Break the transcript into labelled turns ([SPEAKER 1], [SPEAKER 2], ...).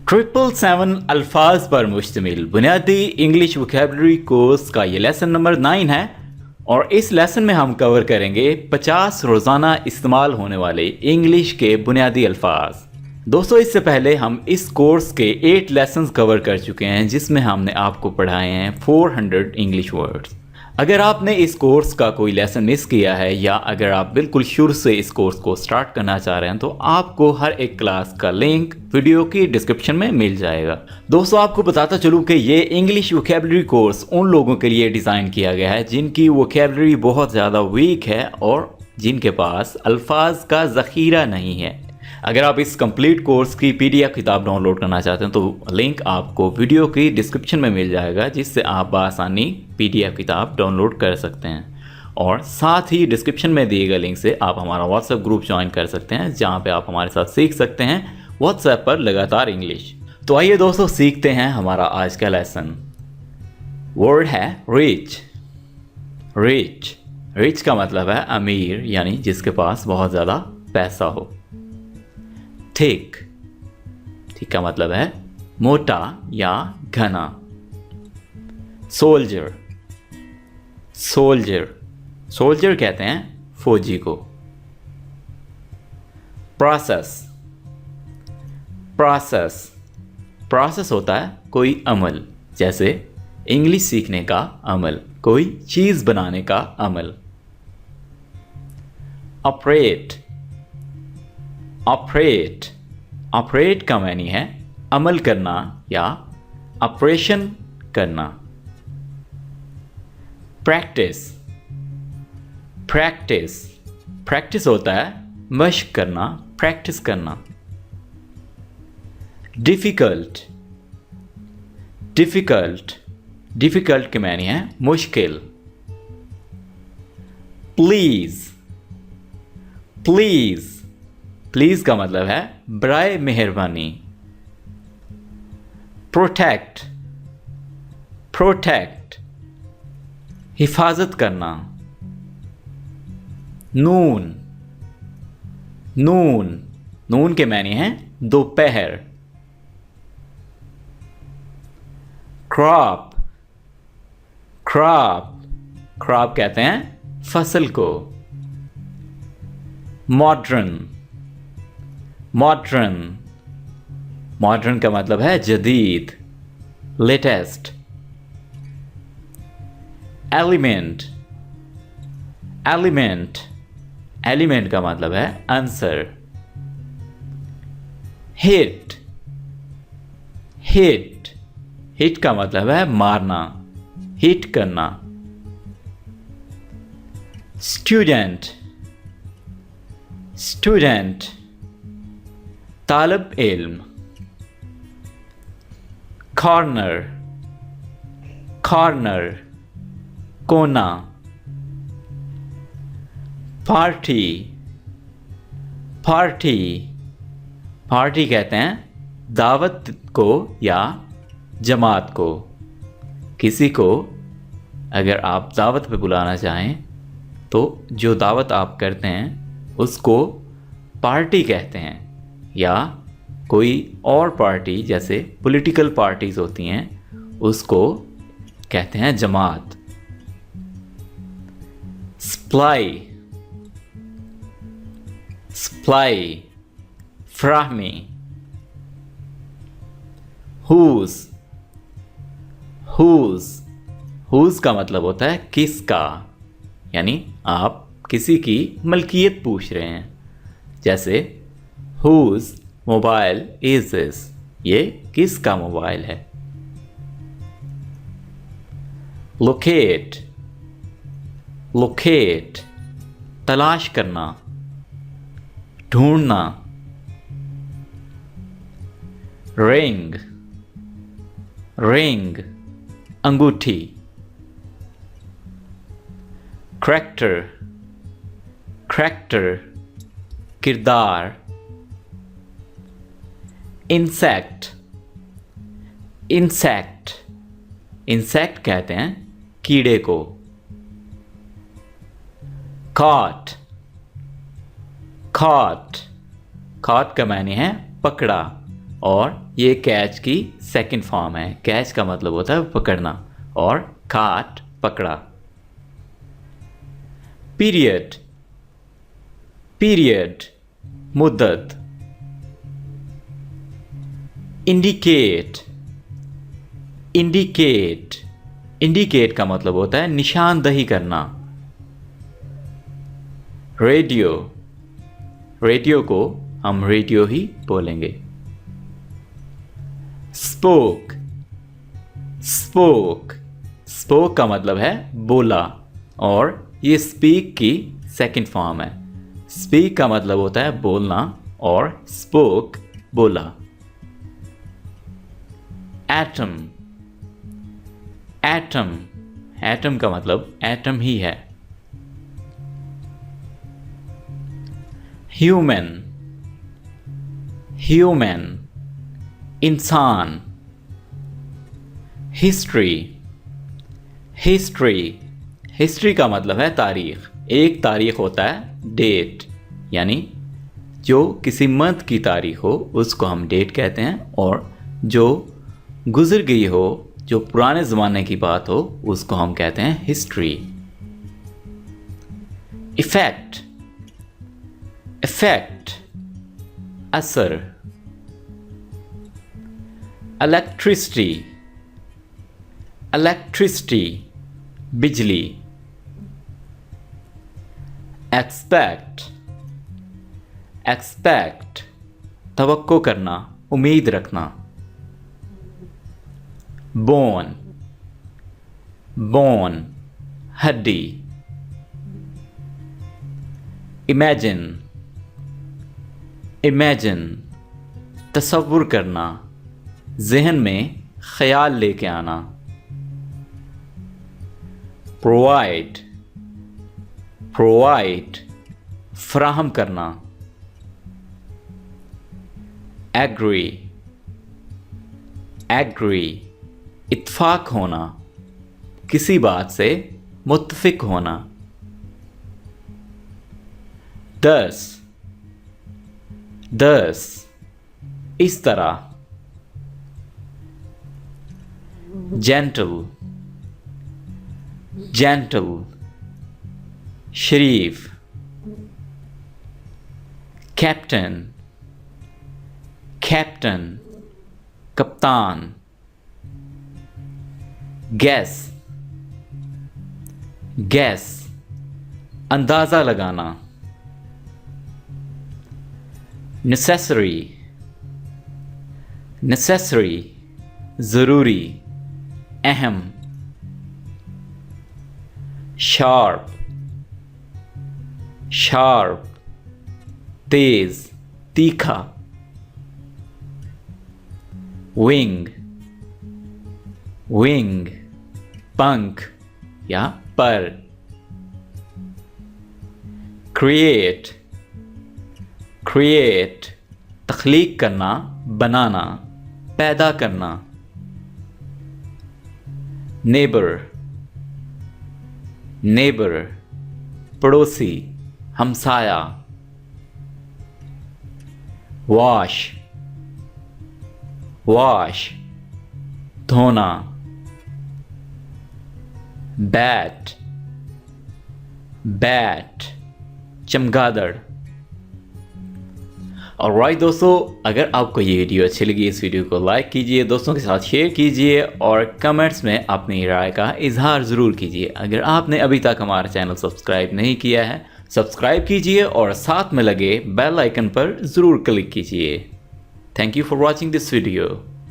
[SPEAKER 1] 777 अल्फाज पर मुश्तमिल बुनियादी इंग्लिश वोकैबुलरी कोर्स का ये लेसन नंबर 9 है और इस लेसन में हम कवर करेंगे 50 रोज़ाना इस्तेमाल होने वाले इंग्लिश के बुनियादी अल्फाज। दोस्तों, इससे पहले हम इस कोर्स के 8 लेसन्स कवर कर चुके हैं जिसमें हमने आपको पढ़ाए हैं 400 इंग्लिश वर्ड्स। अगर आपने इस कोर्स का कोई लेसन मिस किया है या अगर आप बिल्कुल शुरू से इस कोर्स को स्टार्ट करना चाह रहे हैं तो आपको हर एक क्लास का लिंक वीडियो की डिस्क्रिप्शन में मिल जाएगा। दोस्तों, आपको बताता चलूं कि ये इंग्लिश वोकैबुलरी कोर्स उन लोगों के लिए डिज़ाइन किया गया है जिनकी वोकैबुलरी बहुत ज़्यादा वीक है और जिनके पास अल्फाज का ज़ख़ीरा नहीं है। अगर आप इस कंप्लीट कोर्स की PDF किताब डाउनलोड करना चाहते हैं तो लिंक आपको वीडियो की डिस्क्रिप्शन में मिल जाएगा जिससे आप बआसानी PDF किताब डाउनलोड कर सकते हैं। और साथ ही डिस्क्रिप्शन में दिए गए लिंक से आप हमारा व्हाट्सएप ग्रुप ज्वाइन कर सकते हैं जहां पे आप हमारे साथ सीख सकते हैं व्हाट्सएप पर लगातार इंग्लिश। तो आइए दोस्तों, सीखते हैं हमारा आज का लेसन। वर्ड है रिच। रिच रिच का मतलब है अमीर, यानी जिसके पास बहुत ज़्यादा पैसा हो। थिक थिक का मतलब है मोटा या घना। सोल्जर सोल्जर सोल्जर कहते हैं फौजी को। प्रोसेस प्रोसेस प्रोसेस होता है कोई अमल, जैसे इंग्लिश सीखने का अमल, कोई चीज़ बनाने का अमल। ऑपरेट ऑपरेट ऑपरेट का मानी है अमल करना या ऑपरेशन करना। प्रैक्टिस प्रैक्टिस प्रैक्टिस होता है मशक करना, प्रैक्टिस करना। डिफ़िकल्ट डिफ़िकल्ट डिफ़िकल्ट के मानी है मुश्किल। प्लीज़ प्लीज़ प्लीज़ का मतलब है बराए मेहरबानी। प्रोटेक्ट प्रोटेक्ट हिफाजत करना। नून नून नून के मानी है दोपहर। क्रॉप क्रॉप क्रॉप कहते हैं फसल को। मॉडर्न मॉडर्न मॉडर्न का मतलब है जदीद, लेटेस्ट। एलिमेंट एलिमेंट एलिमेंट का मतलब है आंसर। हिट हिट हिट का मतलब है मारना, हिट करना। स्टूडेंट स्टूडेंट तालब इल्म। कॉर्नर कॉर्नर कोना। पार्टी पार्टी पार्टी कहते हैं दावत को या जमात को। किसी को अगर आप दावत पे बुलाना चाहें तो जो दावत आप करते हैं उसको पार्टी कहते हैं, या कोई और पार्टी जैसे पॉलिटिकल पार्टीज होती हैं उसको कहते हैं जमात। सप्लाई सप्लाई फ्राहमी। हुज हुज हुज का मतलब होता है किसका, यानी आप किसी की मलकियत पूछ रहे हैं, जैसे हुज मोबाइल इज दिस, ये किसका मोबाइल है। लोकेट लोकेट तलाश करना, ढूंढना। रिंग रिंग अंगूठी। करैक्टर करैक्टर किरदार। इंसेक्ट इंसेक्ट इंसेक्ट कहते हैं कीड़े को। कॉट कॉट कॉट का माने है पकड़ा, और ये कैच की सेकंड फॉर्म है। कैच का मतलब होता है पकड़ना और काट पकड़ा। पीरियड, पीरियड मुद्दत। इंडिकेट, इंडिकेट, इंडिकेट का मतलब होता है निशानदही करना। रेडियो, रेडियो को हम रेडियो ही बोलेंगे। स्पोक, स्पोक, स्पोक का मतलब है बोला और ये स्पीक की सेकंड फॉर्म है। स्पीक का मतलब होता है बोलना और स्पोक बोला। एटम, एटम, एटम का मतलब एटम ही है। ह्यूमन, ह्यूमन इंसान। हिस्ट्री, हिस्ट्री, हिस्ट्री का मतलब है तारीख। एक तारीख होता है डेट, यानी जो किसी मंथ की तारीख हो उसको हम डेट कहते हैं, और जो गुजर गई हो, जो पुराने ज़माने की बात हो, उसको हम कहते हैं हिस्ट्री। इफेक्ट, इफेक्ट असर। इलेक्ट्रिसिटी, इलेक्ट्रिसिटी बिजली। एक्सपेक्ट, एक्सपेक्ट तवक्को करना, उम्मीद रखना। बोन, बोन हड्डी। इमेजिन, इमेजिन तसव्वुर करना, जहन में ख्याल लेके आना। प्रोवाइड, प्रोवाइड फराहम करना। एग्री, एग्री इत्फाक होना, किसी बात से मुत्तफिक होना। दस, दस इस तरह। जेंटल, जेंटल शरीफ। कैप्टन, कैप्टन कप्तान। गैस, गैस अंदाज़ा लगाना। नेसेसरी, नेसेसरी ज़रूरी, अहम। शार्प, शार्प तेज, तीखा। विंग, विंग पंख या पर। क्रिएट, क्रिएट तख्लीक करना, बनाना, पैदा करना। नेबर, नेबर पड़ोसी, हमसाया। वॉश, वॉश धोना। बैट, बैट चमगादड़। और राइट दोस्तों, अगर आपको ये वीडियो अच्छी लगी, इस वीडियो को लाइक कीजिए, दोस्तों के साथ शेयर कीजिए और कमेंट्स में अपनी राय का इजहार ज़रूर कीजिए। अगर आपने अभी तक हमारा चैनल सब्सक्राइब नहीं किया है, सब्सक्राइब कीजिए और साथ में लगे बेल आइकन पर ज़रूर क्लिक कीजिए। Thank you for watching this video.